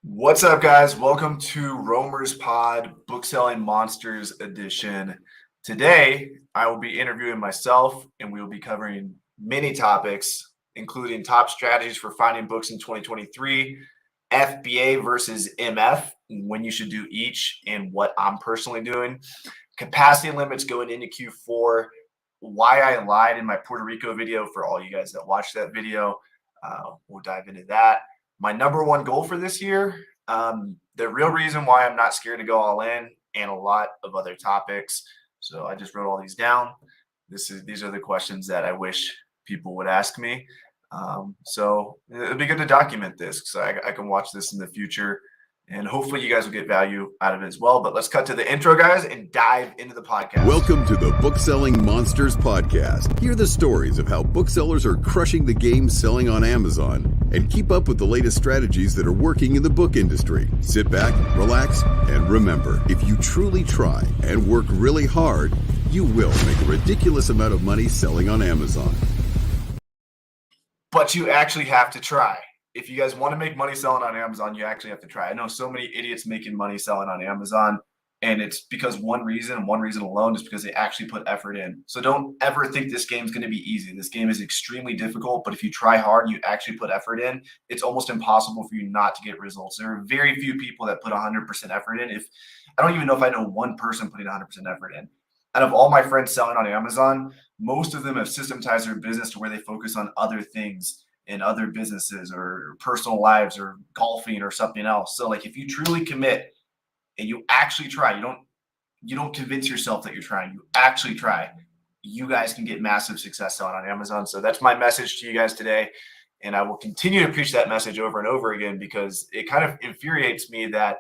What's up, guys? Welcome to Romer's Pod Bookselling Monsters Edition. Today, I will be interviewing myself, and we will be covering many topics, including top strategies for finding books in 2023, FBA versus MF, when you should do each, and what I'm personally doing, capacity limits going into Q4, why I lied in my Puerto Rico video for all you guys that watched that video. We'll dive into that. My number one goal for this year, the real reason why I'm not scared to go all in, and a lot of other topics. So I just wrote all these down. These are the questions that I wish people would ask me. So it'd be good to document this so I can watch this in the future, and hopefully you guys will get value out of it as well. But let's cut to the intro, guys, and dive into the podcast. Welcome to the Bookselling Monsters Podcast. Hear the stories of how booksellers are crushing the game selling on Amazon, and keep up with the latest strategies that are working in the book industry. Sit back, relax, and remember, if you truly try and work really hard, you will make a ridiculous amount of money selling on Amazon. But you actually have to try. If you guys want to make money selling on Amazon, you actually have to try. I know so many idiots making money selling on Amazon, and it's because one reason alone is because they actually put effort in. So don't ever think this game is going to be easy. This game is extremely difficult, but if you try hard, you actually put effort in, it's almost impossible for you not to get results. There are very few people that put 100% effort in. I don't even know if I know one person putting 100% effort in. Out of all my friends selling on Amazon, most of them have systematized their business to where they focus on other things in other businesses or personal lives or golfing or something else. So like if you truly commit and you actually try, you don't convince yourself that you're trying, you actually try, you guys can get massive success selling on Amazon. So that's my message to you guys today. And I will continue to preach that message over and over again, because it kind of infuriates me that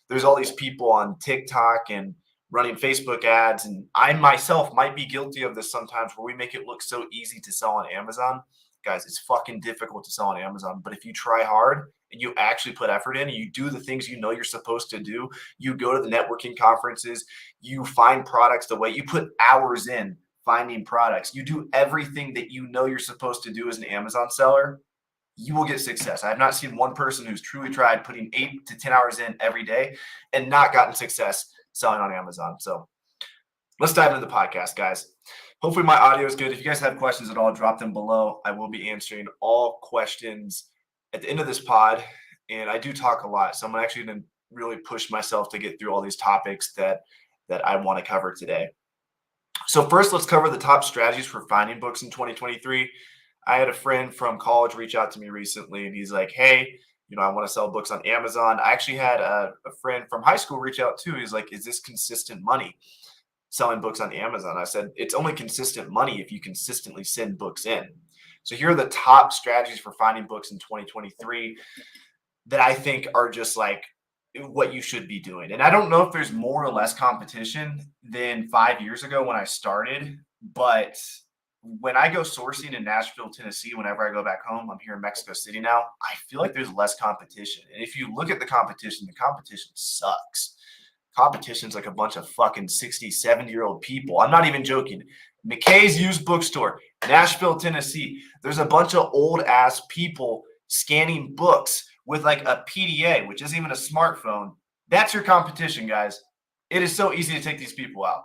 there's all these people on TikTok and running Facebook ads. And I myself might be guilty of this sometimes, where we make it look so easy to sell on Amazon. Guys, it's fucking difficult to sell on Amazon, but if you try hard and you actually put effort in and you do the things you know you're supposed to do, you go to the networking conferences, you find products the way you put hours in finding products, you do everything that you know you're supposed to do as an Amazon seller, you will get success. I have not seen one person who's truly tried putting 8 to 10 hours in every day and not gotten success selling on Amazon. So let's dive into the podcast, guys. Hopefully my audio is good. If you guys have questions at all, drop them below. I will be answering all questions at the end of this pod. And I do talk a lot, so I'm actually going to really push myself to get through all these topics that I want to cover today. So first, let's cover the top strategies for finding books in 2023. I had a friend from college reach out to me recently, and he's like, hey, I want to sell books on Amazon. I actually had a friend from high school reach out too. He's like, is this consistent money selling books on Amazon? I said, it's only consistent money if you consistently send books in. So here are the top strategies for finding books in 2023 that I think are just like what you should be doing. And I don't know if there's more or less competition than 5 years ago when I started, but when I go sourcing in Nashville, Tennessee, whenever I go back home, I'm here in Mexico City now, I feel like there's less competition. And if you look at the competition sucks. Competition's like a bunch of fucking 60, 70-year-old people. I'm not even joking. McKay's Used Bookstore, Nashville, Tennessee. There's a bunch of old-ass people scanning books with like a PDA, which isn't even a smartphone. That's your competition, guys. It is so easy to take these people out.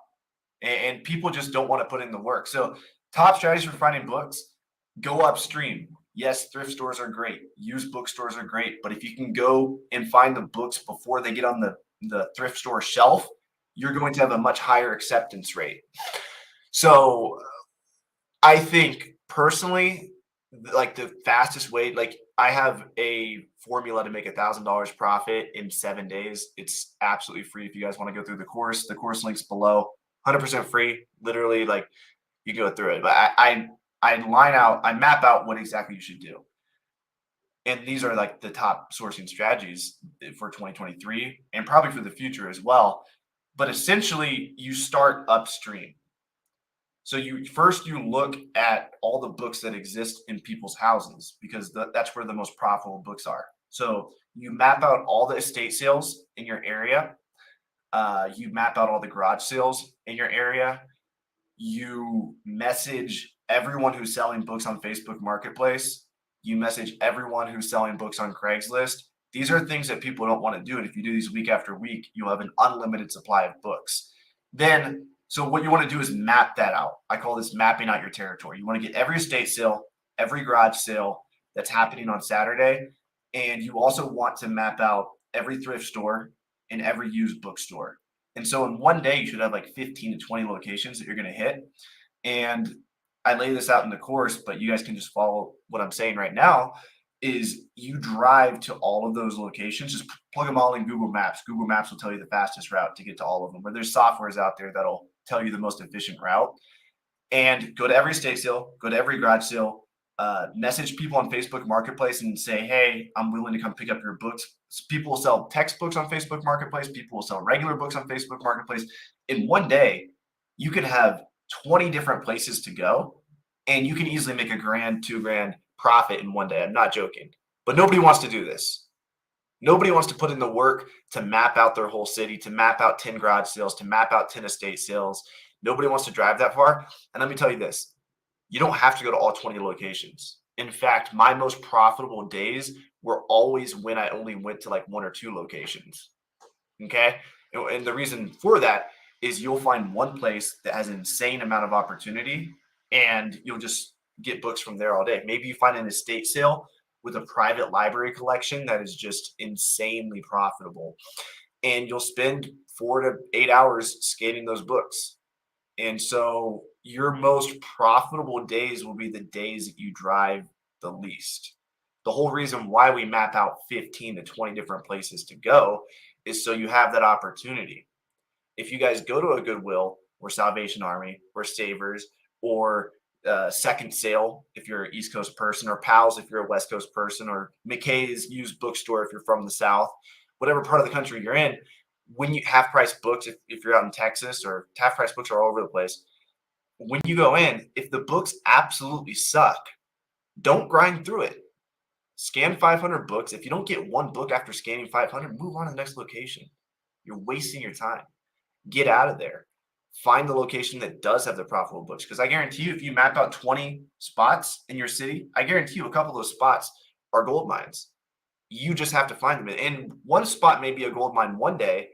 And people just don't want to put in the work. So top strategies for finding books, go upstream. Yes, thrift stores are great. Used bookstores are great. But if you can go and find the books before they get on the thrift store shelf, you're going to have a much higher acceptance rate. So I think personally, like the fastest way, like I have a formula to make $1,000 profit in 7 days. It's absolutely free. If you guys want to go through the course link's below, 100% free. Literally, like you go through it. But I map out what exactly you should do. And these are like the top sourcing strategies for 2023 and probably for the future as well. But essentially, you start upstream. So you look at all the books that exist in people's houses, because that's where the most profitable books are. So you map out all the estate sales in your area. You map out all the garage sales in your area. You message everyone who's selling books on Facebook Marketplace. You message everyone who's selling books on Craigslist. These are things that people don't want to do. And if you do these week after week, you'll have an unlimited supply of books. Then, so what you want to do is map that out. I call this mapping out your territory. You want to get every estate sale, every garage sale that's happening on Saturday. And you also want to map out every thrift store and every used bookstore. And so in one day, you should have like 15 to 20 locations that you're going to hit. And I lay this out in the course, but you guys can just follow what I'm saying right now. Is you drive to all of those locations, just plug them all in Google Maps. Google Maps will tell you the fastest route to get to all of them, or there's softwares out there that'll tell you the most efficient route. And go to every estate sale, go to every garage sale, message people on Facebook Marketplace and say, hey, I'm willing to come pick up your books. People will sell textbooks on Facebook Marketplace. People will sell regular books on Facebook Marketplace. In one day, you can have 20 different places to go, and you can easily make $1,000, $2,000 profit in one day. I'm not joking, but nobody wants to do this. Nobody wants to put in the work to map out their whole city, to map out 10 garage sales, to map out 10 estate sales. Nobody wants to drive that far. And let me tell you this, you don't have to go to all 20 locations. In fact, my most profitable days were always when I only went to like 1 or 2 locations. Okay. And the reason for that is you'll find one place that has an insane amount of opportunity, and you'll just get books from there all day. Maybe you find an estate sale with a private library collection that is just insanely profitable, and you'll spend 4 to 8 hours scanning those books. And so your most profitable days will be the days that you drive the least. The whole reason why we map out 15 to 20 different places to go is so you have that opportunity. If you guys go to a Goodwill or Salvation Army or Savers or Second Sale if you're an East Coast person, or Pals if you're a West Coast person, or McKay's used bookstore if you're from the South, whatever part of the country you're in, when you half price books, if you're out in Texas, or half price books are all over the place. When you go in, if the books absolutely suck, don't grind through it. Scan 500 books. If you don't get one book after scanning 500, move on to the next location. You're wasting your time. Get out of there. Find the location that does have the profitable books. Because I guarantee you, if you map out 20 spots in your city, I guarantee you a couple of those spots are gold mines. You just have to find them. And one spot may be a gold mine one day,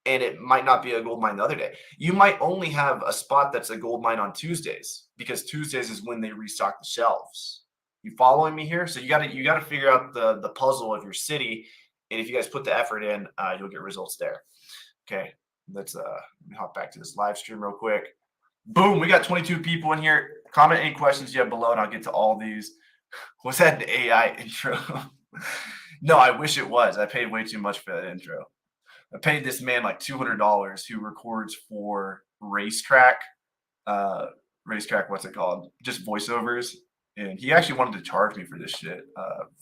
and it might not be a gold mine the other day. You might only have a spot that's a gold mine on Tuesdays, because Tuesdays is when they restock the shelves. You following me here? So you got to figure out the puzzle of your city, and if you guys put the effort in, you'll get results there. Okay, let me hop back to this live stream real quick. Boom, we got 22 people in here. Comment any questions you have below, and I'll get to all these. Was that an AI intro? No, I wish it was. I paid way too much for that intro. I paid this man like $200 who records for Racetrack. What's it called? Just voiceovers. And he actually wanted to charge me for this shit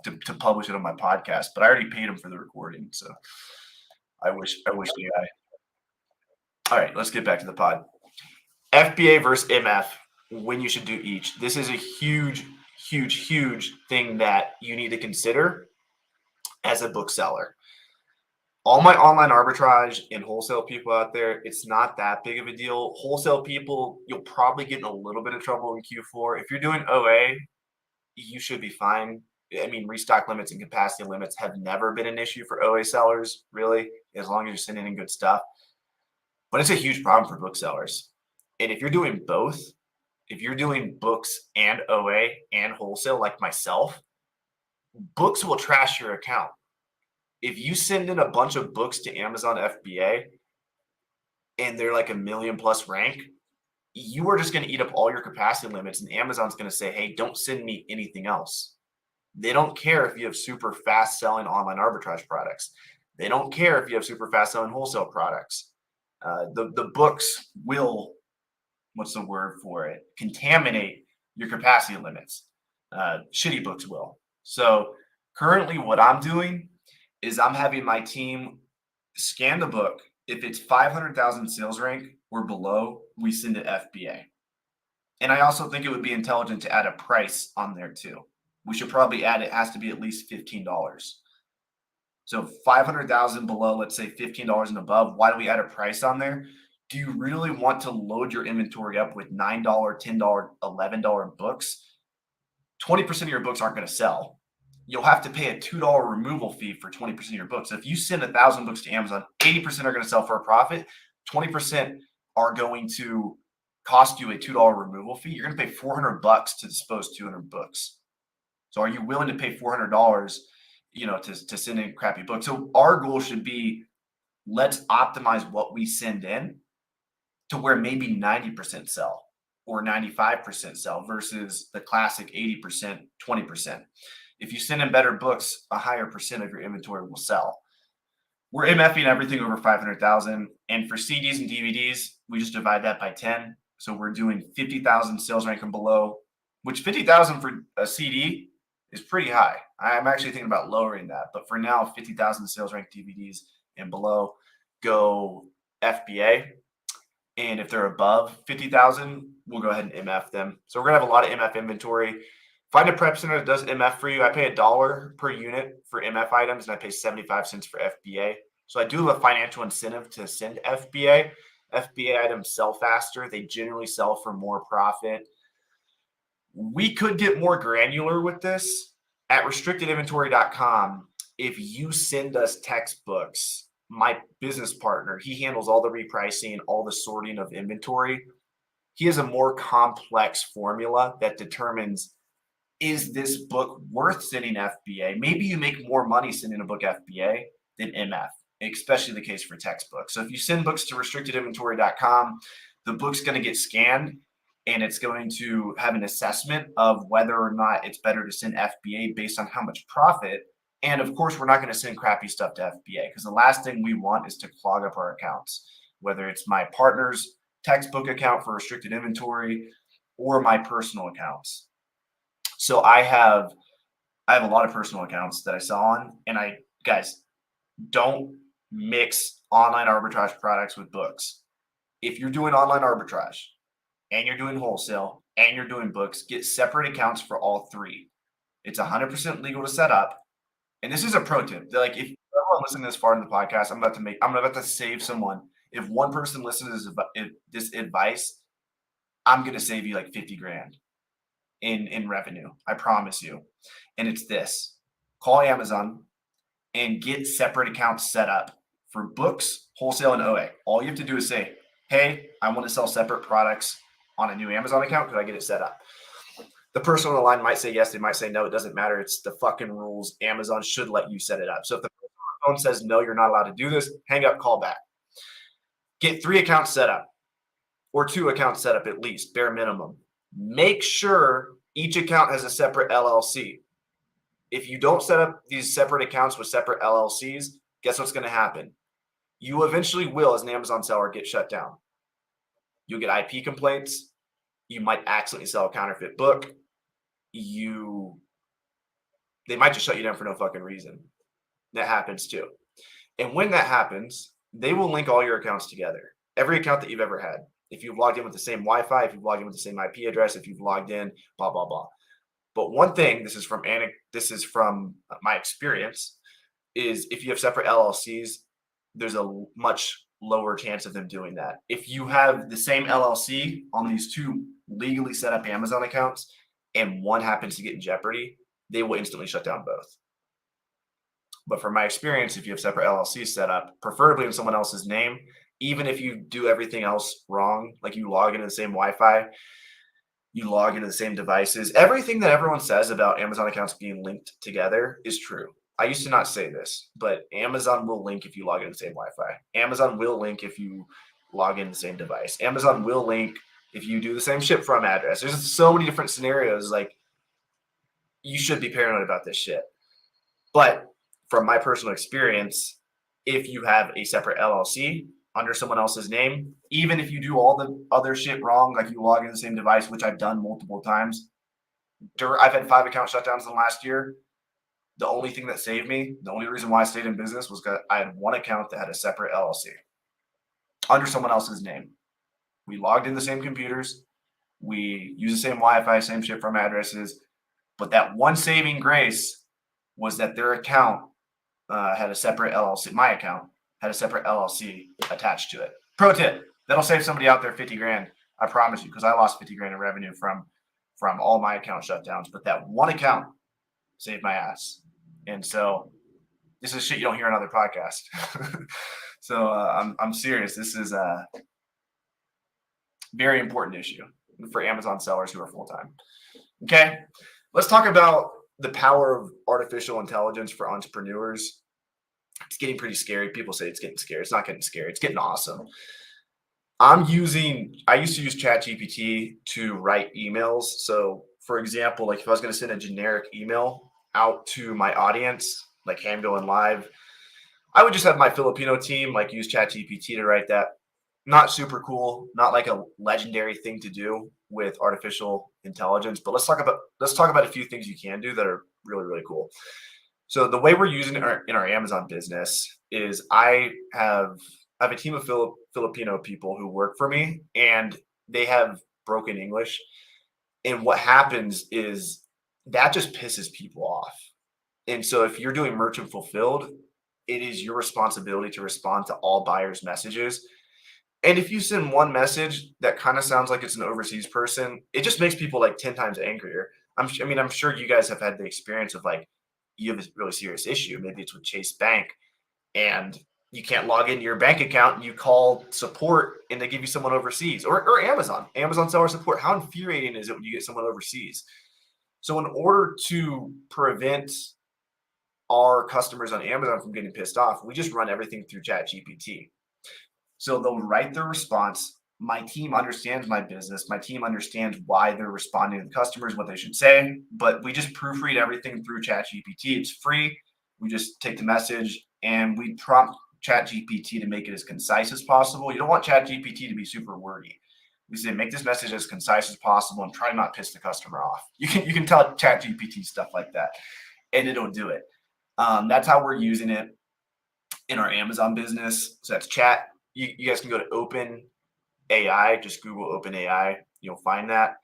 to publish it on my podcast, but I already paid him for the recording. So I wish the guy. All right, let's get back to the pod. FBA versus MF, when you should do each. This is a huge thing that you need to consider as a bookseller. All my online arbitrage and wholesale people out there, it's not that big of a deal. Wholesale people, you'll probably get in a little bit of trouble in Q4. If you're doing OA, you should be fine. I mean, restock limits and capacity limits have never been an issue for OA sellers, really, as long as you're sending in good stuff. But it's a huge problem for booksellers. And if you're doing both, if you're doing books and OA and wholesale like myself, books will trash your account. If you send in a bunch of books to Amazon FBA and they're like 1 million plus rank, you are just going to eat up all your capacity limits, and Amazon's going to say, hey, don't send me anything else. They don't care if you have super fast selling online arbitrage products. They don't care if you have super fast selling wholesale products. The books will, what's the word for it? Contaminate your capacity limits. Shitty books will. So currently what I'm doing is I'm having my team scan the book. If it's 500,000 sales rank or below, we send it FBA. And I also think it would be intelligent to add a price on there too. We should probably add, it has to be at least $15. So 500,000 below, let's say $15 and above. Why do we add a price on there? Do you really want to load your inventory up with $9, $10, $11 books? 20% of your books aren't going to sell. you'll have to pay a $2 removal fee for 20% of your books. So if you send 1,000 books to Amazon, 80% are going to sell for a profit, 20% are going to cost you a $2 removal fee. You're going to pay $400 to dispose 200 books. So are you willing to pay $400, to send in crappy books? So our goal should be, let's optimize what we send in to where maybe 90% sell or 95% sell versus the classic 80%, 20%. If you send in better books, a higher percent of your inventory will sell. We're MFing everything over 500,000. And for CDs and DVDs, we just divide that by 10. So we're doing 50,000 sales rank and below, which 50,000 for a CD is pretty high. I'm actually thinking about lowering that. But for now, 50,000 sales rank DVDs and below go FBA. And if they're above 50,000, we'll go ahead and MF them. So we're going to have a lot of MF inventory. Find a prep center that does MF for you. I pay $1 per unit for MF items, and I pay 75 cents for FBA. So I do have a financial incentive to send FBA. FBA items sell faster. They generally sell for more profit. We could get more granular with this. At restrictedinventory.com, if you send us textbooks, my business partner, he handles all the repricing, all the sorting of inventory. He has a more complex formula that determines, is this book worth sending FBA? Maybe you make more money sending a book FBA than MF, especially the case for textbooks. So if you send books to restrictedinventory.com, the book's going to get scanned and it's going to have an assessment of whether or not it's better to send FBA based on how much profit. And of course, we're not going to send crappy stuff to FBA because the last thing we want is to clog up our accounts, whether it's my partner's textbook account for restricted inventory or my personal accounts. So I have a lot of personal accounts that I sell on, and guys, don't mix online arbitrage products with books. If you're doing online arbitrage and you're doing wholesale and you're doing books, get separate accounts for all three. It's 100% legal to set up. And this is a pro tip. Like, if everyone listening this far in the podcast, I'm about to save someone. If one person listens to this advice, I'm going to save you like 50 grand in revenue. I promise you. And it's this: call Amazon and get separate accounts set up for books, wholesale, and OA. All you have to do is say, hey, I want to sell separate products on a new Amazon account. Could I get it set up? The person on the line might say yes. They might say no. It doesn't matter. It's the fucking rules. Amazon should let you set it up. So if the person on the phone says, no, you're not allowed to do this, hang up, call back. Get 3 accounts set up or 2 accounts set up at least, bare minimum. Make sure each account has a separate LLC. If you don't set up these separate accounts with separate LLCs, guess what's going to happen? You eventually will, as an Amazon seller, get shut down. You'll get IP complaints. You might accidentally sell a counterfeit book. They might just shut you down for no fucking reason. That happens too. And when that happens, they will link all your accounts together. Every account that you've ever had. If you've logged in with the same Wi-Fi, if you've logged in with the same IP address, if you've logged in, blah, blah, blah. But one thing, this is from my experience, is if you have separate LLCs, there's a much lower chance of them doing that. If you have the same LLC on these 2 legally set up Amazon accounts and one happens to get in jeopardy, they will instantly shut down both. But from my experience, if you have separate LLCs set up, preferably in someone else's name, even if you do everything else wrong, like you log into the same Wi-Fi, you log into the same devices, everything that everyone says about Amazon accounts being linked together is true. I used to not say this, but Amazon will link if you log into the same Wi-Fi. Amazon will link if you log in the same device. Amazon will link if you do the same ship from address. There's so many different scenarios. Like, you should be paranoid about this shit. But from my personal experience, if you have a separate LLC under someone else's name, even if you do all the other shit wrong, like you log in the same device, which I've done multiple times. I've had 5 account shutdowns in the last year. The only thing that saved me, the only reason why I stayed in business was because I had one account that had a separate LLC under someone else's name. We logged in the same computers. We use the same Wi-Fi, same ship from addresses. But that one saving grace was that their account had a separate LLC. My account had a separate LLC attached to it. Pro tip, that'll save somebody out there 50 grand. I promise you, because I lost 50 grand in revenue from all my account shutdowns. But that one account, saved my ass. And so this is shit you don't hear on other podcasts. So I'm serious. This is a very important issue for Amazon sellers who are full-time. Okay, let's talk about the power of artificial intelligence for entrepreneurs. It's getting pretty scary. People say it's getting scary. It's not getting scary. It's getting awesome. I used to use ChatGPT to write emails. So for example, like if I was going to send a generic email out to my audience, like hey, I'm going live, I would just have my Filipino team like use ChatGPT to write that. Not super cool, not like a legendary thing to do with artificial intelligence, but let's talk about a few things you can do that are really, really cool. So the way we're using it in our Amazon business is I have a team of Filipino people who work for me, and they have broken English. And what happens is that just pisses people off. And so if you're doing merchant fulfilled, it is your responsibility to respond to all buyers' messages. And if you send one message that kind of sounds like it's an overseas person, it just makes people like 10 times angrier. I'm sure you guys have had the experience of like, you have a really serious issue. Maybe it's with Chase Bank and you can't log into your bank account and you call support and they give you someone overseas, or Amazon seller support. How infuriating is it when you get someone overseas? So in order to prevent our customers on Amazon from getting pissed off, we just run everything through ChatGPT. So they'll write their response. My team understands my business. My team understands why they're responding to the customers, what they should say, but we just proofread everything through ChatGPT. It's free. We just take the message and we prompt ChatGPT to make it as concise as possible. You don't want ChatGPT to be super wordy. We say, make this message as concise as possible and try not to piss the customer off. You can tell ChatGPT stuff like that, and it'll do it. That's how we're using it in our Amazon business. So that's chat. You guys can go to Open AI, just Google Open AI. You'll find that.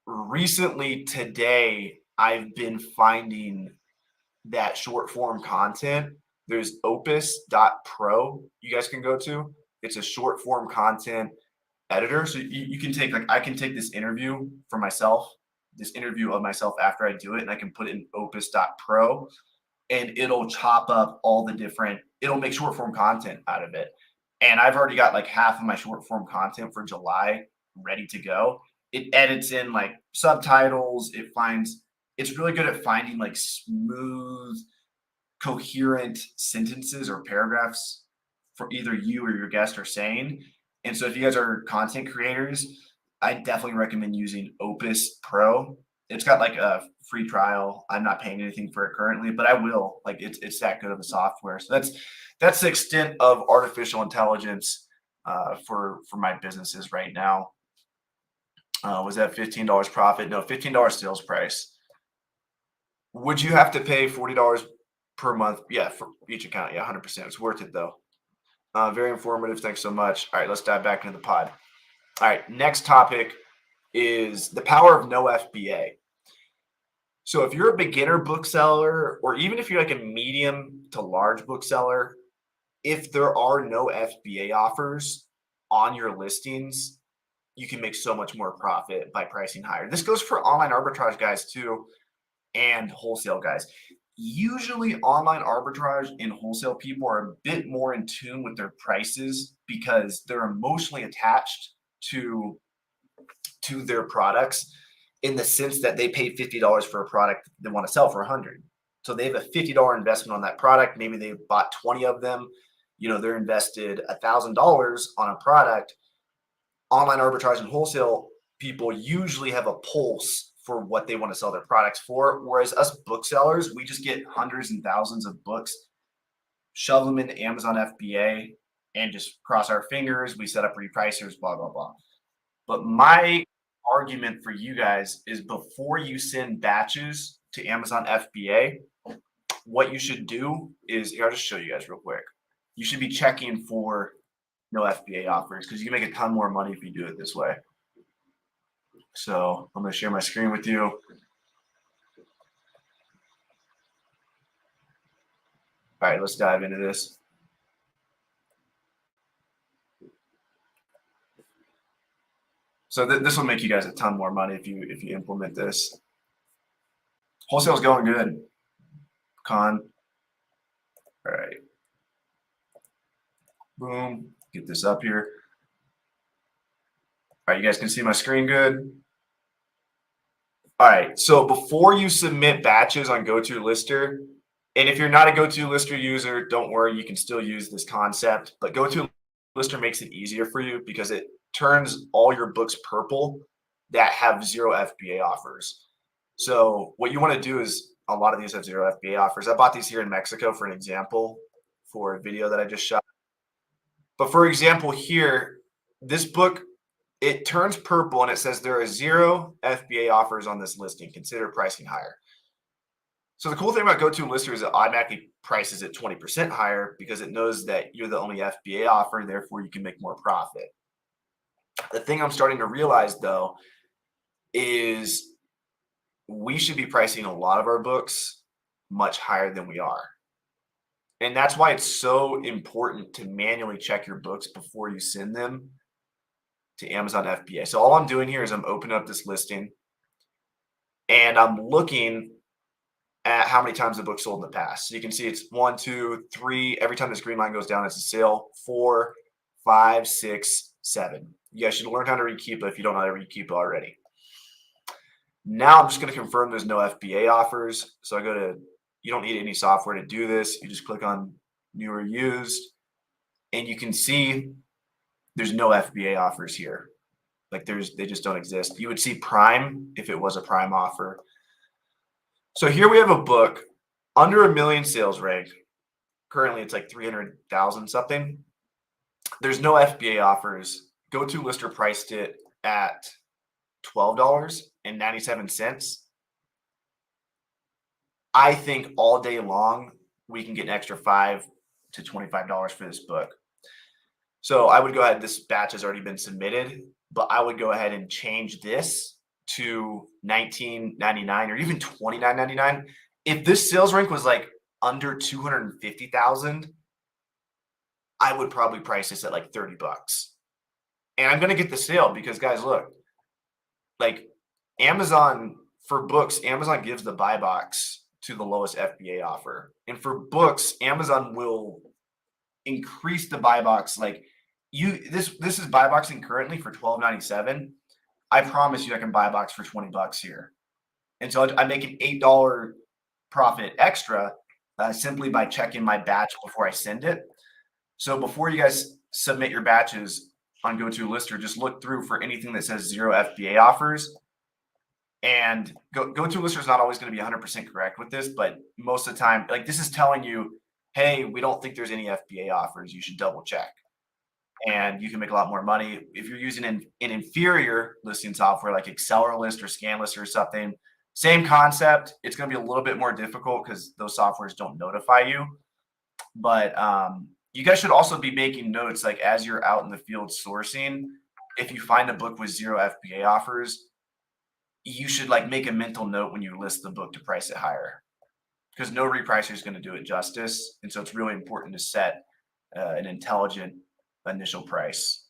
Recently, today, I've been finding that short form content. There's opus.pro you guys can go to. It's a short form content editor. So you can take, like, I can take this interview for myself, this interview of myself after I do it, and I can put it in opus.pro, and it'll chop up all the different, it'll make short form content out of it. And I've already got like half of my short form content for July ready to go. It edits in like subtitles. It's really good at finding like smooth, coherent sentences or paragraphs for either you or your guest are saying. And so if you guys are content creators, I definitely recommend using Opus Pro. It's got like a free trial. I'm not paying anything for it currently, but I will. Like it's that good of a software. So that's the extent of artificial intelligence for my businesses right now. Was that $15 profit? No, $15 sales price. Would you have to pay $40 per month? Yeah, for each account. Yeah, 100%. It's worth it though. Very informative. Thanks so much. All right, let's dive back into the pod. All right, next topic is the power of no FBA. So if you're a beginner bookseller, or even if you're like a medium to large bookseller, if there are no FBA offers on your listings, you can make so much more profit by pricing higher. This goes for online arbitrage guys too, and wholesale guys. Usually online arbitrage and wholesale people are a bit more in tune with their prices because they're emotionally attached to their products, in the sense that they paid $50 for a product they want to sell for $100. So they have a $50 investment on that product. Maybe they bought 20 of them. They're invested $1,000 on a product. Online arbitrage and wholesale people usually have a pulse for what they want to sell their products for. Whereas us booksellers, we just get hundreds and thousands of books, shove them into Amazon FBA, and just cross our fingers. We set up repricers, blah, blah, blah. But my argument for you guys is, before you send batches to Amazon FBA, what you should do is, I'll just show you guys real quick. You should be checking for no FBA offers, because you can make a ton more money if you do it this way. So I'm going to share my screen with you. All right, let's dive into this. So this will make you guys a ton more money if you implement this. Wholesale's going good. Con. All right. Boom. Get this up here. All right, you guys can see my screen good. All right, so before you submit batches on GoToLister, and if you're not a GoToLister user, don't worry, you can still use this concept, but GoToLister makes it easier for you because it turns all your books purple that have 0 FBA offers. So what you want to do is, a lot of these have 0 FBA offers. I bought these here in Mexico for an example for a video that I just shot. But for example here, this book, it turns purple and it says there are 0 FBA offers on this listing. Consider pricing higher. So the cool thing about GoToLister is it automatically prices it 20% higher because it knows that you're the only FBA offer, therefore you can make more profit. The thing I'm starting to realize though is we should be pricing a lot of our books much higher than we are. And that's why it's so important to manually check your books before you send them to Amazon FBA. So all I'm doing here is I'm opening up this listing and I'm looking at how many times the book sold in the past. So you can see it's 1, 2, 3. Every time this green line goes down, it's a sale. 4, 5, 6, 7. You guys should learn how to read Keepa if you don't know how to read Keepa already. Now I'm just going to confirm there's no FBA offers. So I go to, you don't need any software to do this. You just click on new or used and you can see there's no FBA offers here. Like they just don't exist. You would see Prime if it was a Prime offer. So here we have a book under 1 million sales rank. Currently it's like 300,000 something. There's no FBA offers. GoToLister priced it at $12.97. I think all day long we can get an extra $5 to $25 for this book. So I would go ahead, this batch has already been submitted, but I would go ahead and change this to $19.99 or even $29.99. If this sales rank was like under 250,000, I would probably price this at like $30. And I'm going to get the sale because guys, look, like Amazon for books, Amazon gives the buy box to the lowest FBA offer. And for books, Amazon will increase the buy box. Like this is buy boxing currently for $12.97. I promise you I can buy box for $20 here. And so I make an $8 profit extra simply by checking my batch before I send it. So before you guys submit your batches on GoToLister, just look through for anything that says 0 FBA offers. And GoToLister is not always going to be 100% correct with this, but most of the time, like this is telling you, hey, we don't think there's any FBA offers. You should double check. And you can make a lot more money. If you're using an inferior listing software like AccelerList or ScanList or something, same concept. It's going to be a little bit more difficult because those softwares don't notify you. But you guys should also be making notes, like as you're out in the field sourcing, if you find a book with 0 FBA offers, you should like make a mental note when you list the book to price it higher, because no repricer is going to do it justice. And so it's really important to set an intelligent initial price.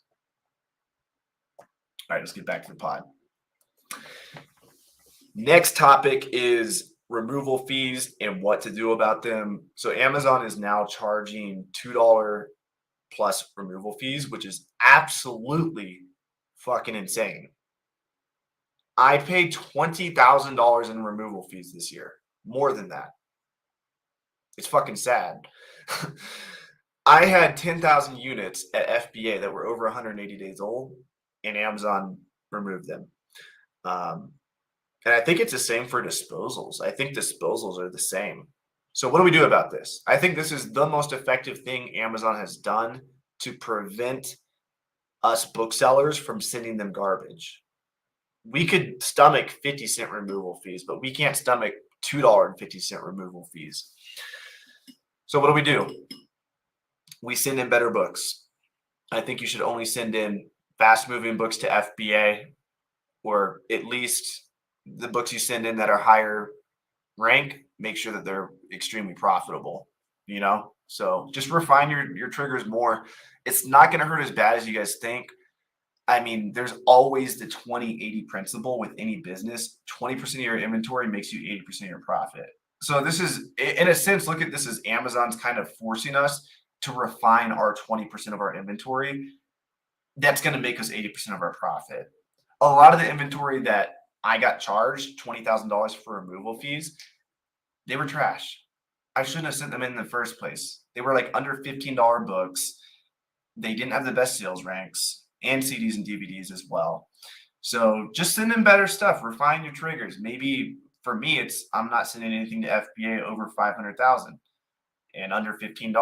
All right, let's get back to the pod. Next topic is removal fees and what to do about them. So Amazon is now charging $2 plus removal fees, which is absolutely fucking insane. I paid $20,000 in removal fees this year, more than that. It's fucking sad. I had 10,000 units at FBA that were over 180 days old, and Amazon removed them. And I think it's the same for disposals. I think disposals are the same. So what do we do about this? I think this is the most effective thing Amazon has done to prevent us booksellers from sending them garbage. We could stomach 50-cent removal fees, but we can't stomach $2.50 removal fees. So what do? We send in better books. I think you should only send in fast-moving books to FBA, or at least the books you send in that are higher rank, make sure that they're extremely profitable, you know? So just refine your triggers more. It's not going to hurt as bad as you guys think. I mean, there's always the 20-80 principle with any business. 20% of your inventory makes you 80% of your profit. So this is, in a sense, look at this as Amazon's kind of forcing us to refine our 20% of our inventory. That's going to make us 80% of our profit. A lot of the inventory that I got charged $20,000 for removal fees, they were trash. I shouldn't have sent them in the first place. They were like under $15 books. They didn't have the best sales ranks, and CDs and DVDs as well. So just send in better stuff. Refine your triggers. Maybe for me, it's I'm not sending anything to FBA over 500,000 and under $15.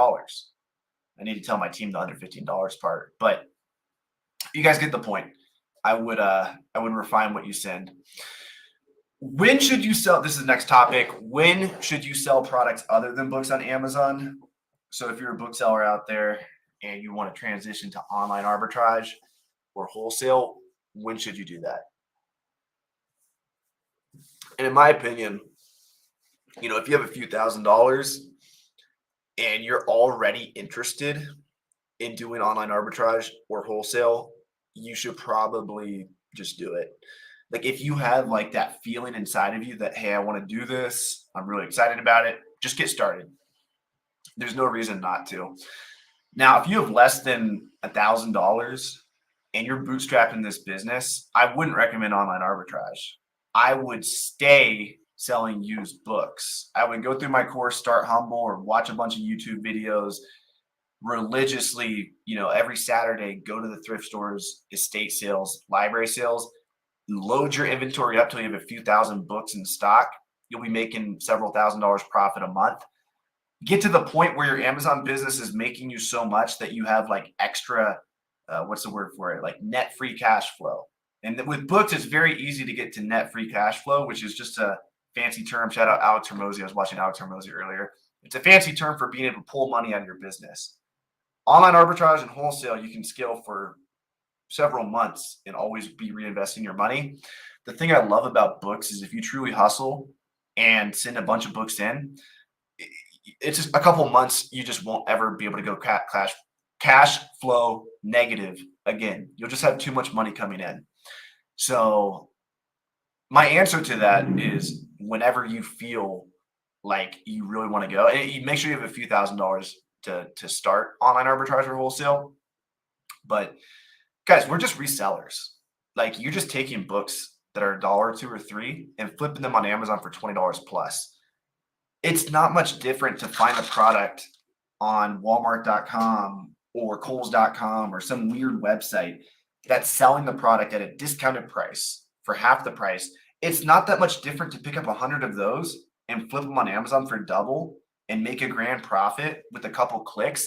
I need to tell my team the under $15 part, but you guys get the point. I would refine what you send. When should you sell? This is the next topic. When should you sell products other than books on Amazon? So if you're a bookseller out there and you want to transition to online arbitrage or wholesale, when should you do that? And in my opinion, if you have a few $1,000s and you're already interested in doing online arbitrage or wholesale, you should probably just do it. Like if you have like that feeling inside of you that, hey, I want to do this, I'm really excited about it, just get started. There's no reason not to. Now, if you have less than $1,000 and you're bootstrapping this business, I wouldn't recommend online arbitrage. I would stay selling used books. I would go through my course, Start Humble, or watch a bunch of YouTube videos religiously, every Saturday, go to the thrift stores, estate sales, library sales, load your inventory up till you have a few thousand books in stock. You'll be making several $1,000s profit a month. Get to the point where your Amazon business is making you so much that you have like extra, what's the word for it? Like net free cash flow. And with books, it's very easy to get to net free cash flow, which is just a fancy term. Shout out Alex Hormozy. I was watching Alex Hormozy earlier. It's a fancy term for being able to pull money out of your business. Online arbitrage and wholesale, you can scale for several months and always be reinvesting your money. The thing I love about books is if you truly hustle and send a bunch of books in, it's just a couple months, you just won't ever be able to go cash flow negative again. You'll just have too much money coming in. So my answer to that is whenever you feel like you really want to go, and you make sure you have a few $1,000s to start online arbitrage or wholesale. But guys, we're just resellers. Like you're just taking books that are $1, $2, or $3 and flipping them on Amazon for $20 plus. It's not much different to find a product on Walmart.com or Kohl's.com or some weird website that's selling the product at a discounted price for half the price. It's not that much different to pick up 100 of those and flip them on Amazon for double and make a grand profit with a couple clicks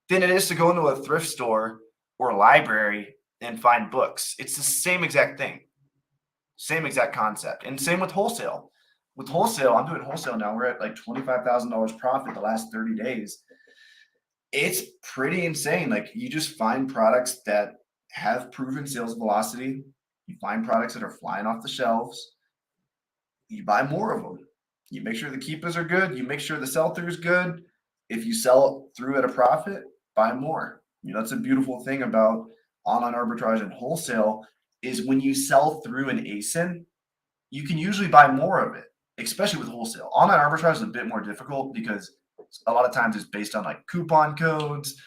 than it is to go into a thrift store or a library and find books. It's the same exact thing, same exact concept. And same with wholesale. With wholesale, I'm doing wholesale now. We're at like $25,000 profit the last 30 days. It's pretty insane. Like you just find products that have proven sales velocity. You find products that are flying off the shelves. You buy more of them. You make sure the keepers are good. You make sure the sell-through is good. If you sell through at a profit, buy more. That's a beautiful thing about online arbitrage and wholesale is when you sell through an ASIN, you can usually buy more of it, especially with wholesale. Online arbitrage is a bit more difficult because a lot of times it's based on like coupon codes,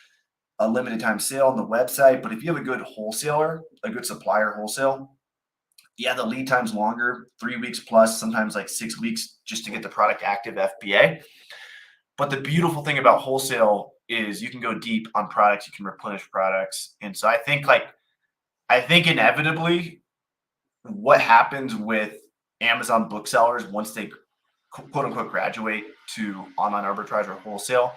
a limited time sale on the website. But if you have a good wholesaler, a good supplier wholesale, yeah, the lead time's longer, 3 weeks plus, sometimes like 6 weeks just to get the product active FBA. But the beautiful thing about wholesale is you can go deep on products, you can replenish products. And so I think inevitably what happens with Amazon booksellers once they quote unquote graduate to online arbitrage or wholesale,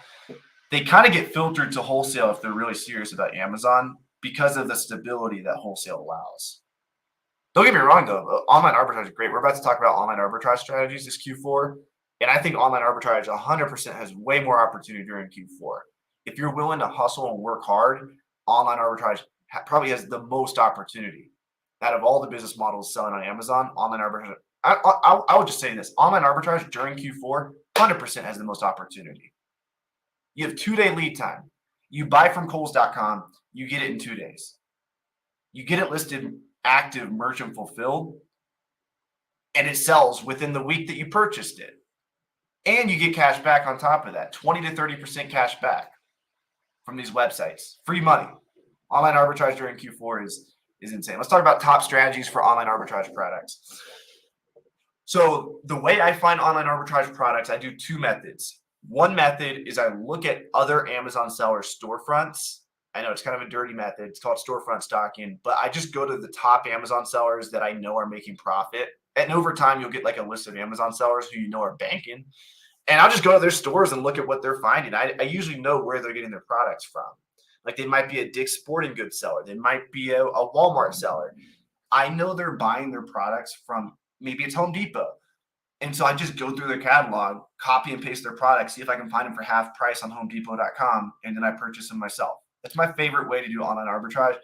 they kind of get filtered to wholesale if they're really serious about Amazon because of the stability that wholesale allows. Don't get me wrong though, online arbitrage is great. We're about to talk about online arbitrage strategies this Q4. And I think online arbitrage 100% has way more opportunity during Q4. If you're willing to hustle and work hard, online arbitrage probably has the most opportunity. Out of all the business models selling on Amazon, online arbitrage, I would just say this, online arbitrage during Q4, 100% has the most opportunity. You have 2-day lead time. You buy from Kohl's.com, you get it in 2 days. you get it listed active, merchant fulfilled, and it sells within the week that you purchased it. And you get cash back on top of that, 20 to 30% cash back from these websites. Free money. Online arbitrage during Q4 is insane. Let's talk about top strategies for online arbitrage products. So the way I find online arbitrage products, I do two methods. One method is I look at other Amazon sellers' storefronts. I know it's kind of a dirty method. It's called storefront stalking, but I just go to the top Amazon sellers that I know are making profit. And over time, you'll get like a list of Amazon sellers who you know are banking. And I'll just go to their stores and look at what they're finding. I usually know where they're getting their products from. Like they might be a Dick's Sporting Goods seller. They might be a Walmart seller. I know they're buying their products from maybe it's Home Depot. And so I just go through their catalog, copy and paste their products, see if I can find them for half price on homedepot.com, and then I purchase them myself. That's my favorite way to do online arbitrage.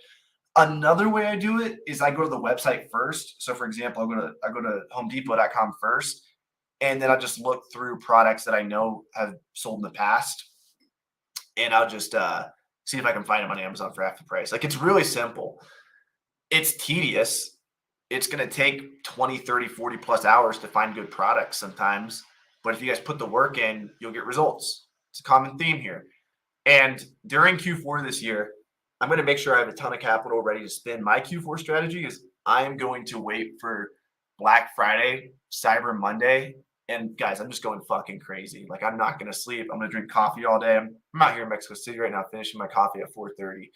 Another way I do it is I go to the website first. So for example, I go to homedepot.com first, and then I'll just look through products that I know have sold in the past. And I'll just see if I can find them on Amazon for half the price. Like it's really simple. It's tedious. It's going to take 20, 30, 40 plus hours to find good products sometimes. But if you guys put the work in, you'll get results. It's a common theme here. And during Q4 this year, I'm going to make sure I have a ton of capital ready to spend. My Q4 strategy is I am going to wait for Black Friday, Cyber Monday. And guys, I'm just going fucking crazy. Like I'm not going to sleep. I'm going to drink coffee all day. I'm out here in Mexico City right now, finishing my coffee at 4:30.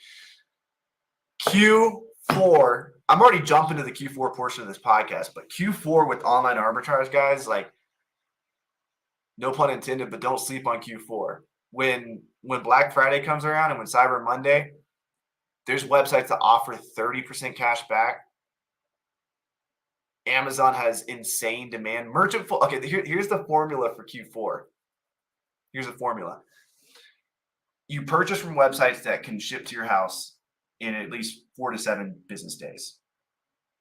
Q4, I'm already jumping to the Q4 portion of this podcast, but Q4 with online arbitrage, guys, like no pun intended, but don't sleep on Q4. When Black Friday comes around and when Cyber Monday, there's websites that offer 30% cash back. Amazon has insane demand. Okay, here's the formula for Q4. Here's the formula. You purchase from websites that can ship to your house in at least 4 to 7 business days.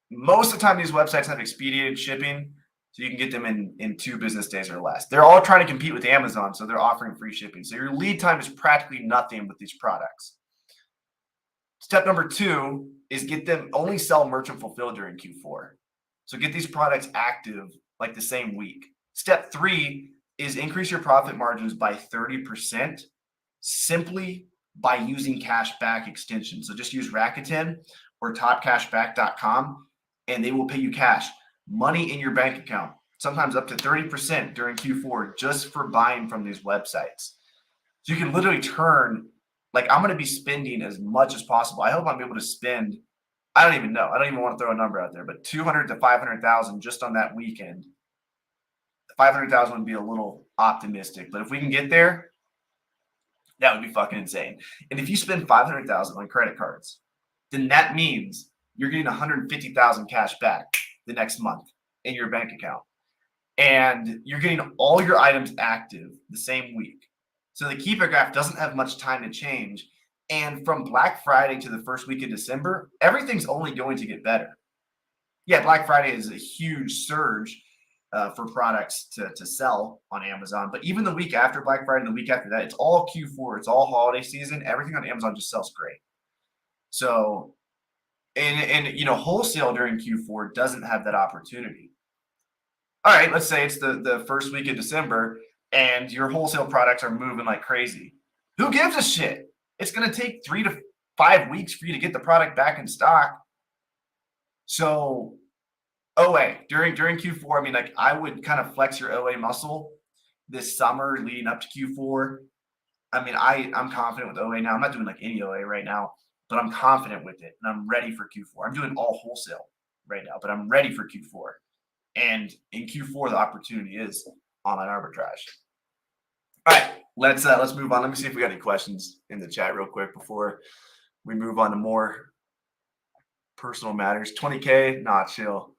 Most of the time, these websites have expedited shipping, so you can get them in 2 business days or less. They're all trying to compete with Amazon, so they're offering free shipping. So your lead time is practically nothing with these products. Step number 2 is get them only sell merchant fulfilled during Q4. So get these products active like the same week. Step 3 is increase your profit margins by 30% simply by using cashback extensions. So just use Rakuten or topcashback.com and they will pay you cash, money in your bank account, sometimes up to 30% during Q4 just for buying from these websites. So you can literally turn, like I'm going to be spending as much as possible. I hope I'm able to spend, I don't even know. I don't even want to throw a number out there, but 200 to 500,000 just on that weekend. 500,000 would be a little optimistic, but if we can get there, that would be fucking insane. And if you spend 500,000 on credit cards, then that means you're getting 150,000 cash back the next month in your bank account. And you're getting all your items active the same week. So the keeper graph doesn't have much time to change. And from Black Friday to the first week of December, everything's only going to get better. Yeah, Black Friday is a huge surge for products to sell on Amazon. But even the week after Black Friday and the week after that, it's all Q4. It's all holiday season. Everything on Amazon just sells great. So, and you know, wholesale during Q4 doesn't have that opportunity. All right, let's say it's the first week of December and your wholesale products are moving like crazy. Who gives a shit? It's going to take 3 to 5 weeks for you to get the product back in stock. So OA during Q4, I mean, like I would kind of flex your OA muscle this summer leading up to Q4. I mean, I'm confident with OA now. I'm not doing like any OA right now, but I'm confident with it and I'm ready for Q4. I'm doing all wholesale right now, but I'm ready for Q4. And in Q4, the opportunity is online arbitrage. All right, let's move on. Let me see if we got any questions in the chat real quick before we move on to more personal matters. 20K, not chill.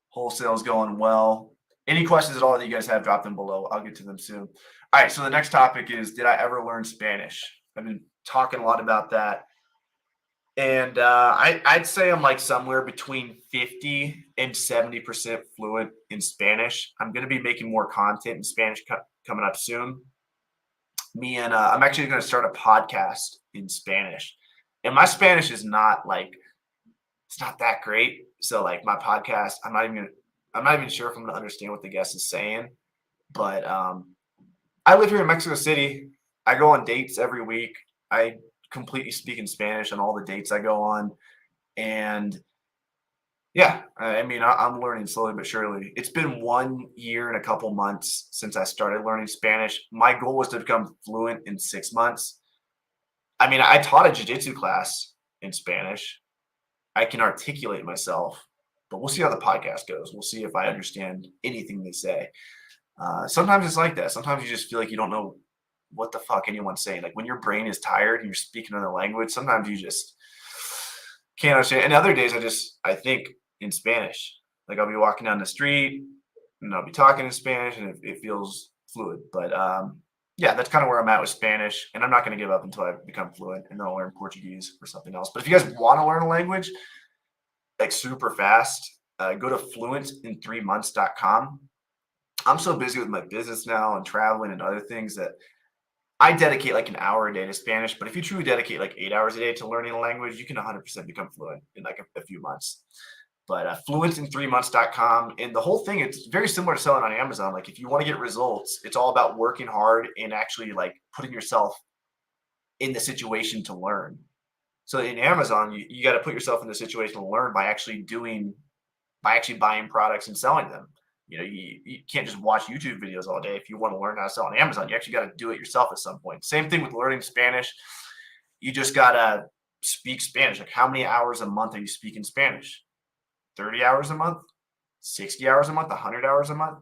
Wholesale's going well. Any questions at all that you guys have, drop them below. I'll get to them soon. All right, so the next topic is, did I ever learn Spanish? I've been talking a lot about that. And I'd say I'm like somewhere between 50 and 70% fluent in Spanish. I'm going to be making more content in Spanish coming up soon. I'm actually going to start a podcast in Spanish. And my Spanish is not like, it's not that great. So like my podcast, I'm not even sure if I'm gonna understand what the guest is saying. But I live here in Mexico City. I go on dates every week. I completely speak in Spanish on all the dates I go on. And yeah, I mean, I'm learning slowly but surely. It's been 1 year and a couple months since I started learning Spanish. My goal was to become fluent in 6 months. I mean, I taught a jiu-jitsu class in Spanish. I can articulate myself, but we'll see how the podcast goes. We'll see if I understand anything they say. Sometimes it's like that. Sometimes you just feel like you don't know what the fuck anyone's saying. Like when your brain is tired and you're speaking another language, sometimes you just can't understand. And other days I think in Spanish. Like I'll be walking down the street and I'll be talking in Spanish and it feels fluid. But yeah, that's kind of where I'm at with Spanish. And I'm not going to give up until I become fluent and then I'll learn Portuguese or something else. But if you guys want to learn a language like super fast, go to fluentin3months.com. I'm so busy with my business now and traveling and other things that I dedicate like an hour a day to Spanish. But if you truly dedicate like 8 hours a day to learning a language, you can 100% become fluent in like a few months. But fluentin3months.com. And the whole thing, it's very similar to selling on Amazon. Like if you want to get results, it's all about working hard and actually like putting yourself in the situation to learn. So in Amazon, you got to put yourself in the situation to learn by actually buying products and selling them. You know, you can't just watch YouTube videos all day. If you want to learn how to sell on Amazon, you actually got to do it yourself at some point. Same thing with learning Spanish. You just got to speak Spanish. Like how many hours a month are you speaking Spanish? 30 hours a month, 60 hours a month, 100 hours a month.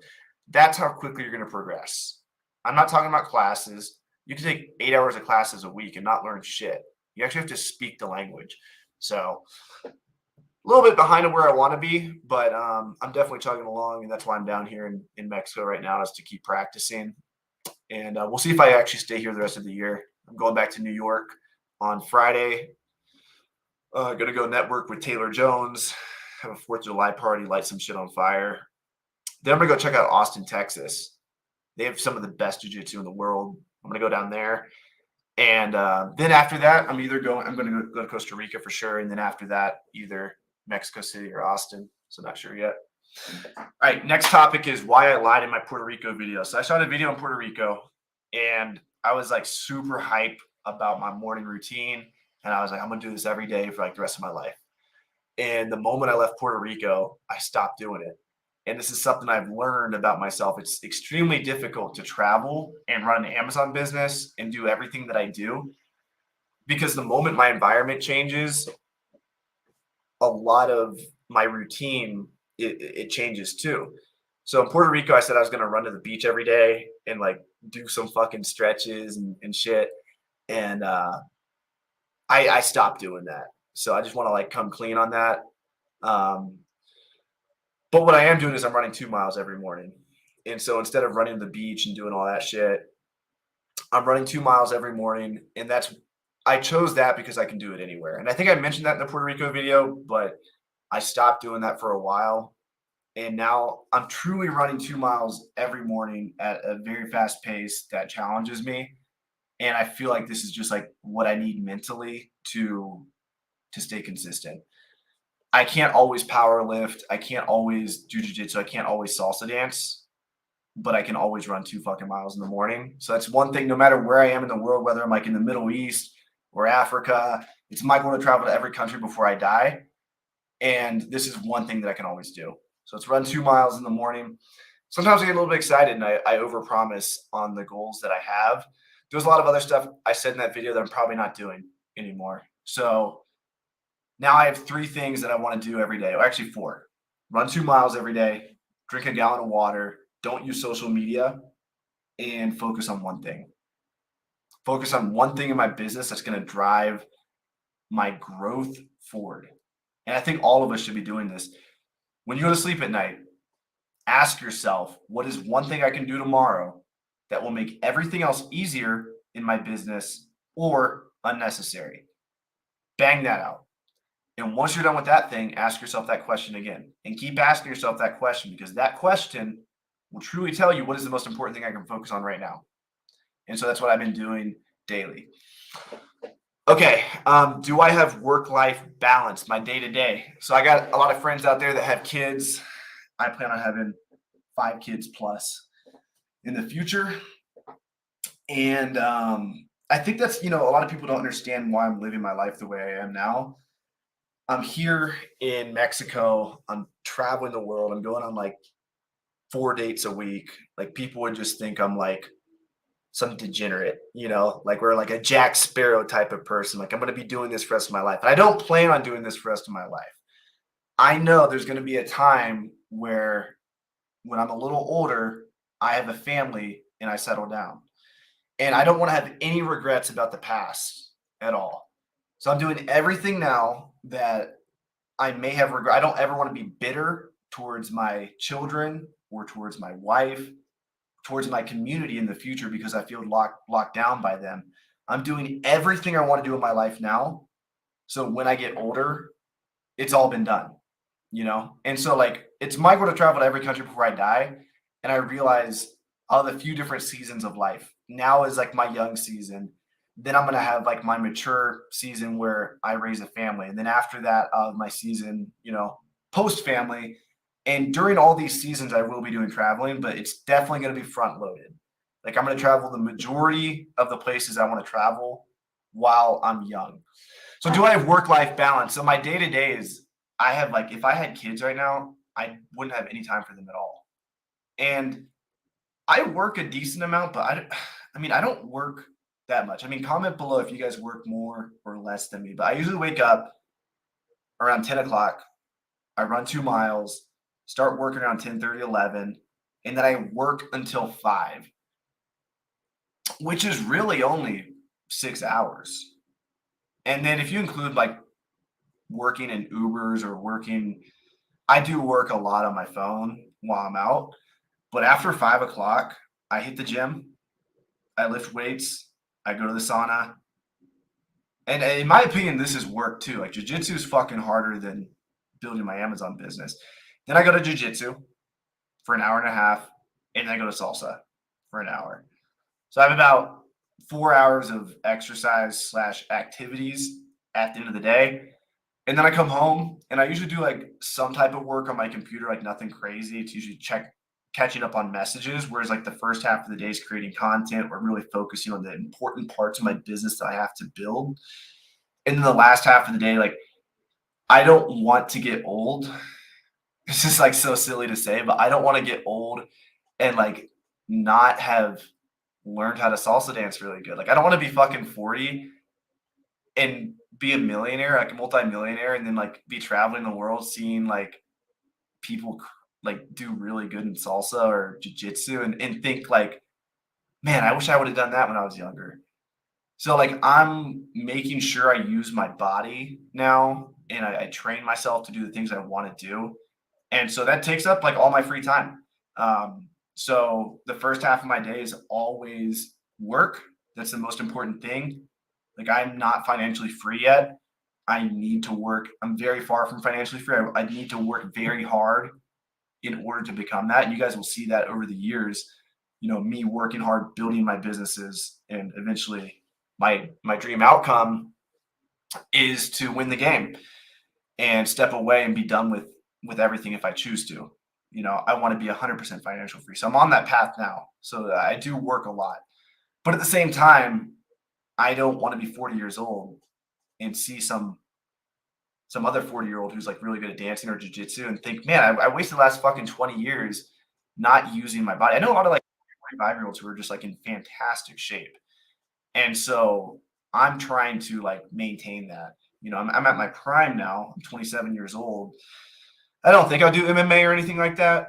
That's how quickly you're going to progress. I'm not talking about classes. You can take 8 hours of classes a week and not learn shit. You actually have to speak the language. So a little bit behind where I want to be, but I'm definitely chugging along, and that's why I'm down here in Mexico right now, is to keep practicing. And we'll see if I actually stay here the rest of the year. I'm going back to New York on Friday. Going to go network with Taylor Jones, have a 4th of July party, light some shit on fire. Then I'm going to go check out Austin, Texas. They have some of the best jiu-jitsu in the world. I'm going to go down there. And then after that, I'm going to go to Costa Rica for sure. And then after that, either Mexico City or Austin. So not sure yet. All right, next topic is why I lied in my Puerto Rico video. So I shot a video in Puerto Rico and I was like super hype about my morning routine. And I was like, I'm going to do this every day for like the rest of my life. And the moment I left Puerto Rico, I stopped doing it. And this is something I've learned about myself. It's extremely difficult to travel and run an Amazon business and do everything that I do, because the moment my environment changes, a lot of my routine, it changes too. So in Puerto Rico, I said I was going to run to the beach every day and like do some fucking stretches and shit. And I stopped doing that. So I just want to like come clean on that. But what I am doing is I'm running 2 miles every morning. And so instead of running to the beach and doing all that shit, I'm running 2 miles every morning. And I chose that because I can do it anywhere. And I think I mentioned that in the Puerto Rico video, but I stopped doing that for a while. And now I'm truly running 2 miles every morning at a very fast pace that challenges me. And I feel like this is just like what I need mentally to stay consistent. I can't always power lift. I can't always do jiu-jitsu. I can't always salsa dance, but I can always run 2 fucking miles in the morning. So that's one thing, no matter where I am in the world, whether I'm like in the Middle East or Africa, it's my goal to travel to every country before I die. And this is one thing that I can always do. So it's run 2 miles in the morning. Sometimes I get a little bit excited and I overpromise on the goals that I have. There's a lot of other stuff I said in that video that I'm probably not doing anymore. So now I have 3 things that I want to do every day, or actually 4. Run 2 miles every day, drink a gallon of water, don't use social media, and focus on one thing. Focus on one thing in my business that's going to drive my growth forward. And I think all of us should be doing this. When you go to sleep at night, ask yourself, what is one thing I can do tomorrow that will make everything else easier in my business or unnecessary? Bang that out. And once you're done with that thing, ask yourself that question again. And keep asking yourself that question, because that question will truly tell you what is the most important thing I can focus on right now. And so that's what I've been doing daily. Okay. Do I have work-life balance, my day-to-day? So I got a lot of friends out there that have kids. I plan on having 5 kids plus in the future. And I think that's, a lot of people don't understand why I'm living my life the way I am now. I'm here in Mexico. I'm traveling the world. I'm going on like 4 dates a week. Like people would just think I'm like some degenerate, like we're like a Jack Sparrow type of person. Like I'm going to be doing this for the rest of my life. And I don't plan on doing this for the rest of my life. I know there's going to be a time where when I'm a little older, I have a family and I settle down. And I don't want to have any regrets about the past at all. So I'm doing everything now that I may have regret. I don't ever want to be bitter towards my children or towards my wife, towards my community in the future because I feel locked down by them. I'm doing everything I want to do in my life now. So when I get older, it's all been done. And so like it's my goal to travel to every country before I die. And I realize I'll have a few different seasons of life. Now is like my young season. Then I'm gonna have like my mature season where I raise a family. And then after that, my season, post family. And during all these seasons, I will be doing traveling, but it's definitely gonna be front loaded. Like I'm gonna travel the majority of the places I want to travel while I'm young. So do I have work-life balance? So my day-to-day is I have like if I had kids right now, I wouldn't have any time for them at all. And I work a decent amount, but I mean, I don't work that much. I mean, comment below if you guys work more or less than me. But I usually wake up around 10 o'clock. I run 2 miles, start working around 10:30, 11, and then I work until 5, which is really only 6 hours. And then if you include like working in Ubers or I do work a lot on my phone while I'm out. But after 5 o'clock, I hit the gym, I lift weights, I go to the sauna. And in my opinion, this is work too. Like jujitsu is fucking harder than building my Amazon business. Then I go to jujitsu for an hour and a half, and then I go to salsa for an hour. So I have about 4 hours of exercise slash activities at the end of the day. And then I come home and I usually do like some type of work on my computer, like nothing crazy. It's usually catching up on messages. Whereas like the first half of the day is creating content or really focusing on the important parts of my business that I have to build. And then the last half of the day, like I don't want to get old. It's just like so silly to say, but I don't want to get old and like not have learned how to salsa dance really good. Like I don't want to be fucking 40 and be a millionaire, like a multi-millionaire, and then like be traveling the world seeing like people like do really good in salsa or jujitsu and think like, man, I wish I would have done that when I was younger. So like I'm making sure I use my body now and I train myself to do the things I want to do. And so that takes up like all my free time. So the first half of my day is always work. That's the most important thing. Like I'm not financially free yet. I need to work. I'm very far from financially free. I need to work very hard in order to become that. And you guys will see that over the years, me working hard, building my businesses, and eventually my dream outcome is to win the game and step away and be done with everything if I choose to. I want to be 100% financial free. So I'm on that path now. So I do work a lot. But at the same time, I don't want to be 40 years old and see some other 40-year-old who's like really good at dancing or jujitsu and think, man, I wasted the last fucking 20 years not using my body. I know a lot of like 45-year-olds who are just like in fantastic shape. And so I'm trying to like maintain that. I'm at my prime now. I'm 27 years old. I don't think I'll do MMA or anything like that.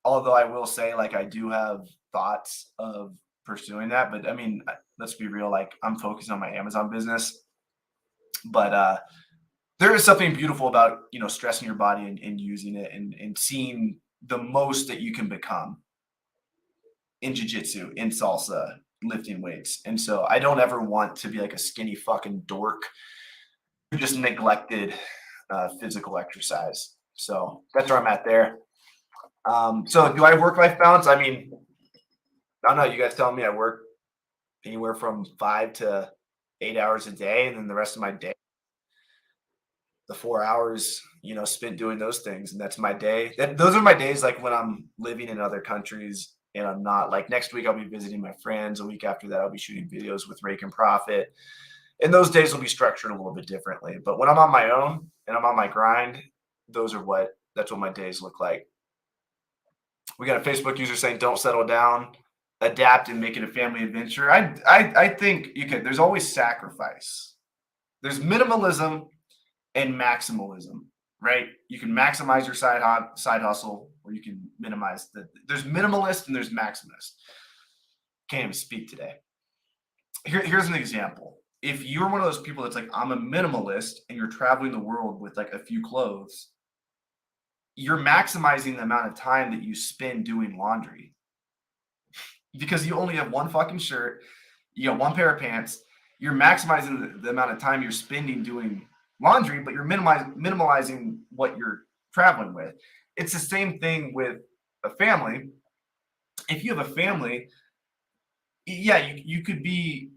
Although I will say like I do have thoughts of pursuing that. But I mean, let's be real, like I'm focusing on my Amazon business. But there is something beautiful about, stressing your body and using it and seeing the most that you can become in jiu-jitsu, in salsa, lifting weights. And so I don't ever want to be like a skinny fucking dork who just neglected physical exercise. So that's where I'm at there. So do I have work-life balance? I mean, I don't know. You guys tell me. I work anywhere from 5 to 8 hours a day, and then the rest of my day, the 4 hours, spent doing those things, and that's my day. Those are my days, like when I'm living in other countries and I'm not like next week I'll be visiting my friends. A week after that, I'll be shooting videos with Rake and Profit. And those days will be structured a little bit differently. But when I'm on my own and I'm on my grind, that's what my days look like. We got a Facebook user saying, "Don't settle down, adapt, and make it a family adventure." I think there's always sacrifice. There's minimalism and maximalism, right? You can maximize your side hustle, or you can minimize there's minimalist and there's maximalist. Can't even speak today. Here's an example. If you're one of those people that's like, I'm a minimalist, and you're traveling the world with like a few clothes, you're maximizing the amount of time that you spend doing laundry because you only have one fucking shirt, you got one pair of pants. You're maximizing the amount of time you're spending doing laundry, but you're minimalizing what you're traveling with. It's the same thing with a family. If you have a family, yeah, you could be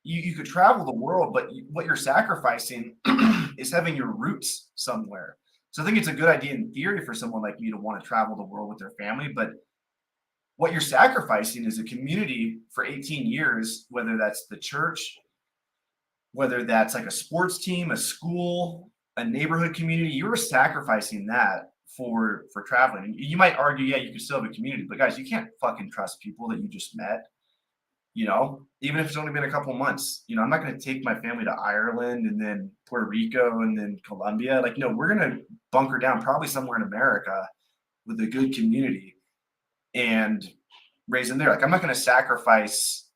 you could travel the world, but what you're sacrificing is having your roots somewhere. So I think it's a good idea in theory for someone like me to want to travel the world with their family, but what you're sacrificing is a community for 18 years, whether that's the church, whether that's like a sports team, a school, a neighborhood community. You're sacrificing that for traveling. And you might argue, yeah, you can still have a community, but guys, you can't fucking trust people that you just met. Even if it's only been a couple months. I'm not going to take my family to Ireland and then Puerto Rico and then Colombia. Like, no, we're going to bunker down probably somewhere in America with a good community and raise them there. Like, I'm not going to sacrifice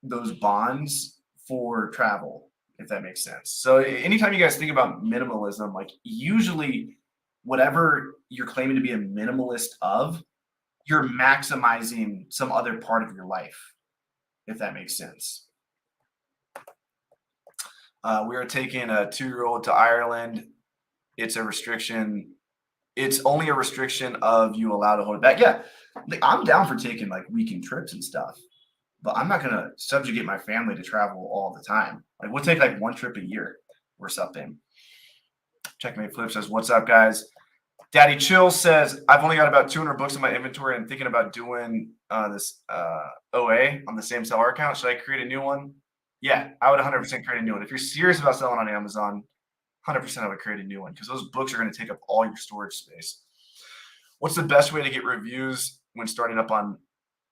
those bonds for travel, if that makes sense. So anytime you guys think about minimalism, like usually whatever you're claiming to be a minimalist of, you're maximizing some other part of your life, if that makes sense. We are taking a 2-year-old to Ireland. It's a restriction. It's only a restriction of you allowed to hold it back. Yeah, I'm down for taking like weekend trips and stuff, but I'm not going to subjugate my family to travel all the time. Like, we'll take like one trip a year or something. Checkmate Flip says, "What's up, guys?" Daddy Chill says, "I've only got about 200 books in my inventory and thinking about doing this OA on the same seller account. Should I create a new one?" Yeah, I would 100% create a new one. If you're serious about selling on Amazon, 100% I would create a new one because those books are going to take up all your storage space. What's the best way to get reviews when starting up on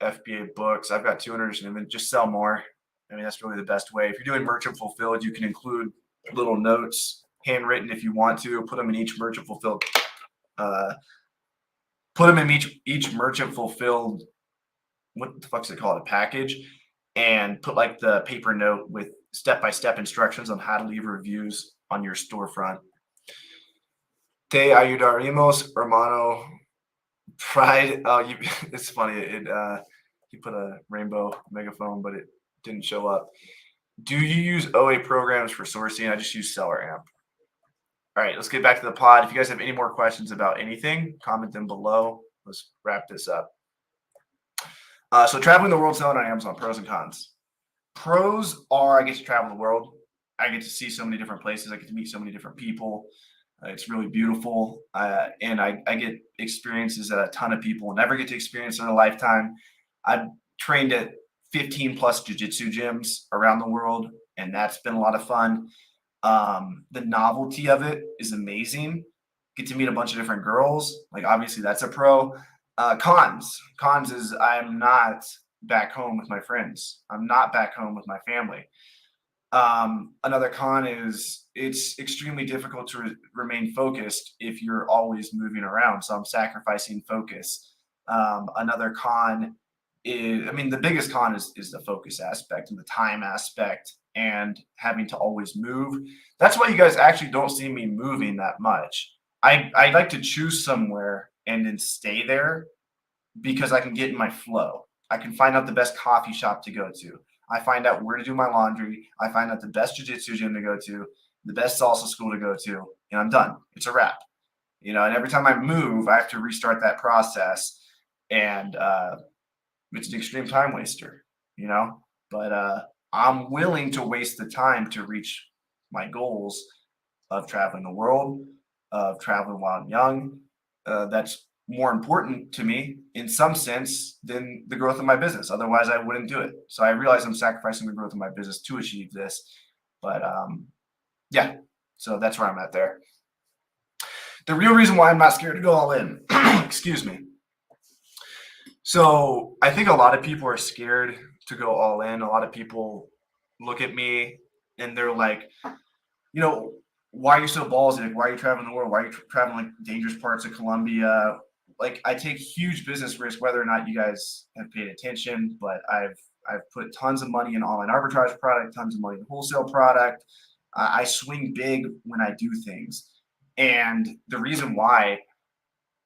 FBA books? I've got 200 and just sell more. I mean, that's really the best way. If you're doing merchant fulfilled, you can include little notes, handwritten if you want to, put them in each merchant fulfilled. Put them in each merchant fulfilled, what the fuck's it called, a package, and put like the paper note with step-by-step instructions on how to leave reviews on your storefront. Te ayudarimos, hermano. Pride. It's funny. He put a rainbow megaphone, but it didn't show up. Do you use OA programs for sourcing? I just use Seller Amp. All right, let's get back to the pod. If you guys have any more questions about anything, comment them below. Let's wrap this up. So traveling the world selling on Amazon, pros and cons. Pros are I get to travel the world. I get to see so many different places. I get to meet so many different people. It's really beautiful. And I get experiences that a ton of people will never get to experience in a lifetime. I've trained at 15 plus jiu-jitsu gyms around the world, and that's been a lot of fun. The novelty of it is amazing. Get to meet a bunch of different girls. Like, obviously that's a pro. Cons is I'm not back home with my friends. I'm not back home with my family. Another con is it's extremely difficult to remain focused if you're always moving around. So I'm sacrificing focus. Another con is, the biggest con is the focus aspect and the time aspect and having to always move. That's why you guys actually don't see me moving that much. I like to choose somewhere and then stay there because I can get in my flow. I can find out the best coffee shop to go to. I find out where to do my laundry. I find out the best jiu-jitsu gym to go to, the best salsa school to go to, and I'm done. It's a wrap. And every time I move, I have to restart that process. And it's an extreme time waster, But I'm willing to waste the time to reach my goals of traveling the world, of traveling while I'm young. That's more important to me in some sense than the growth of my business. Otherwise, I wouldn't do it. So I realize I'm sacrificing the growth of my business to achieve this. But yeah, so that's where I'm at there. The real reason why I'm not scared to go all in, excuse me. So I think a lot of people are scared to go all in. A lot of people look at me and they're like, why are you so ballsy? Like, why are you traveling the world? Why are you traveling like dangerous parts of Colombia? Like, I take huge business risk, whether or not you guys have paid attention, but I've put tons of money in online arbitrage product, tons of money in wholesale product. I swing big when I do things. And the reason why,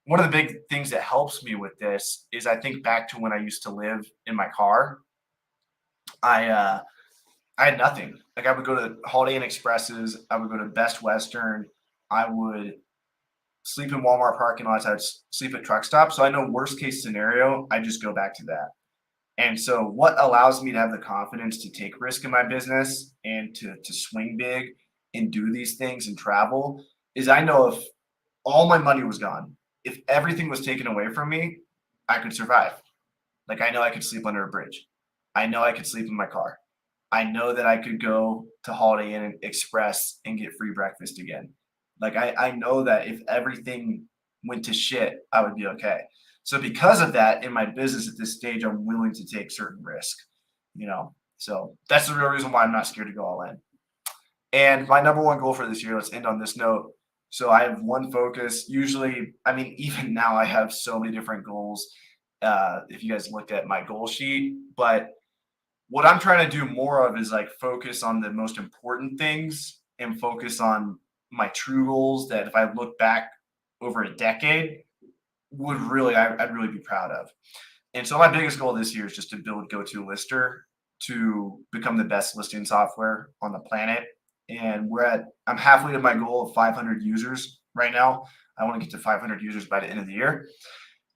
one of the big things that helps me with this is I think back to when I used to live in my car. I had nothing. Like, I would go to Holiday Inn Expresses. I would go to Best Western. I would sleep in Walmart parking lots. I would sleep at truck stops. So I know worst case scenario, I just go back to that. And so what allows me to have the confidence to take risk in my business and to swing big and do these things and travel is I know if all my money was gone, if everything was taken away from me, I could survive. Like, I know I could sleep under a bridge. I know I could sleep in my car. I know that I could go to Holiday Inn Express and get free breakfast again. Like, I know that if everything went to shit, I would be okay. So because of that, in my business at this stage, I'm willing to take certain risk, So that's the real reason why I'm not scared to go all in. And my number one goal for this year, let's end on this note. So I have one focus. Usually, even now I have so many different goals. If you guys looked at my goal sheet, but what I'm trying to do more of is like focus on the most important things and focus on my true goals that if I look back over a decade I'd really be proud of. And so my biggest goal this year is just to build GoToLister to become the best listing software on the planet. And I'm halfway to my goal of 500 users right now. I want to get to 500 users by the end of the year.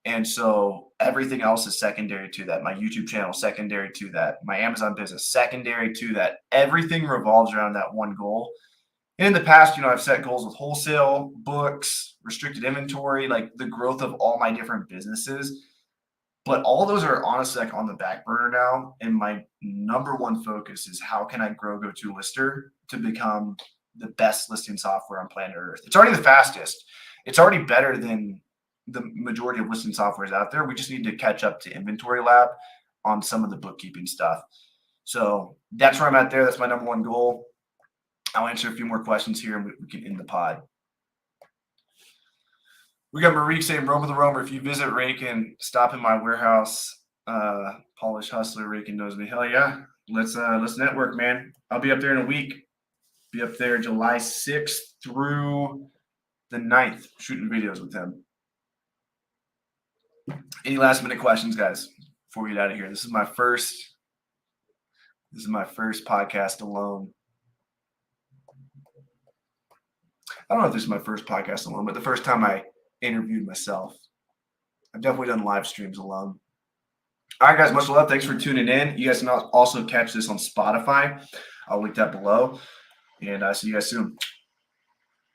And so everything else is secondary to that. My YouTube channel, secondary to that. My Amazon business, secondary to that. Everything revolves around that one goal. And in the past, I've set goals with wholesale, books, restricted inventory, like the growth of all my different businesses. But all those are honestly like on the back burner now. And my number one focus is how can I grow GoToLister to become the best listing software on planet Earth? It's already the fastest. It's already better than the majority of listing softwares out there. We just need to catch up to Inventory Lab on some of the bookkeeping stuff. So that's where I'm at there. That's my number one goal. I'll answer a few more questions here and we can end the pod. We got Marie saying, Rover the Roamer, if you visit Rakin, stop in my warehouse. Polish Hustler, Rakin knows me. Hell yeah. Let's network, man. I'll be up there in a week. Be up there July 6th through the 9th, shooting videos with him. Any last minute questions, guys, before we get out of here? This is my first podcast alone. I don't know if this is my first podcast alone, but the first time I interviewed myself. I've definitely done live streams alone. All right, guys, much love. Thanks for tuning in. You guys can also catch this on Spotify. I'll link that below. And see you guys soon.